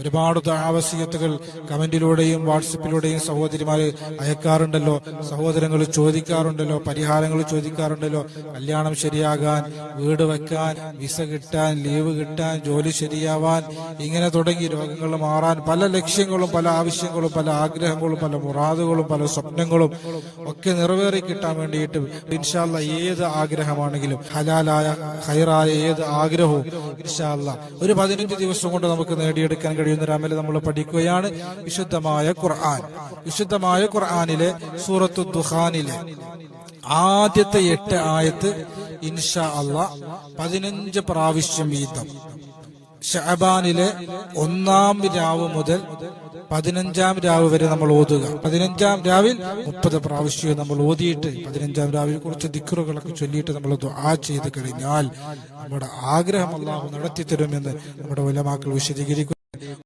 ഒരുപാട് ദുആവസിയത്തുകൾ കമന്റിലൂടെയും വാട്സപ്പിലൂടെയും സഹോദരിമാര് അയക്കാറുണ്ടല്ലോ, സഹോദരങ്ങൾ ചോദിക്കാറുണ്ടല്ലോ, പരിഹാരങ്ങൾ ചോദിക്കാറുണ്ടല്ലോ. കല്യാണം ശരിയാകാൻ, വീട് വെക്കാൻ, വിസ കിട്ടാൻ, ലീവ് കിട്ടാൻ, ജോലി ശരിയാവാൻ, ഇങ്ങനെ തുടങ്ങി രോഗങ്ങൾ മാറാൻ പല ലക്ഷ്യങ്ങളും പല ആവശ്യങ്ങളും പല ആഗ്രഹങ്ങളും പല മുറാദുകളും പല സ്വപ്നങ്ങളും ഒക്കെ നിറവേറി കിട്ടാൻ വേണ്ടിയിട്ട് ഇൻഷാ അല്ലാഹ് ഏത് ആഗ്രഹമാണെങ്കിലും ഹലാലായ ഖൈറായ ഏത് ആഗ്രഹവും ഇൻഷാ അല്ലാഹ് ഒരു 15 ദിവസം കൊണ്ട് നമുക്ക് നേടിയെടുക്കാൻ കഴിയുന്ന ഒരു അമൽ നമ്മൾ പഠിക്കുകയാണ്. വിശുദ്ധമായ ഖുർആൻ. വിശുദ്ധമായ ഖുർആനിലെ സൂറത്തു ദുഖാനിലെ ആദ്യത്തെ 8 ആയത്ത് ഇൻഷാ അല്ലാഹ് 15 പ്രാവശ്യം വീതം ശഅബാനിലെ 1-ാം രാവ് മുതൽ 15-ാം രാവ് വരെ നമ്മൾ ഓതുക. 15-ാം രാവിൽ 30 പ്രാവശ്യം നമ്മൾ ഓതിയിട്ട് 15-ാം രാവിൽ കുറച്ച് ദിക്റുകളൊക്കെ ചൊല്ലിയിട്ട് നമ്മൾ ദുആ ചെയ്ത് കഴിഞ്ഞാൽ നമ്മുടെ ആഗ്രഹം അല്ലാഹു നടത്തി തരുമെന്ന് നമ്മുടെ ഉലമാക്കൾ വിശദീകരിക്കുന്നു.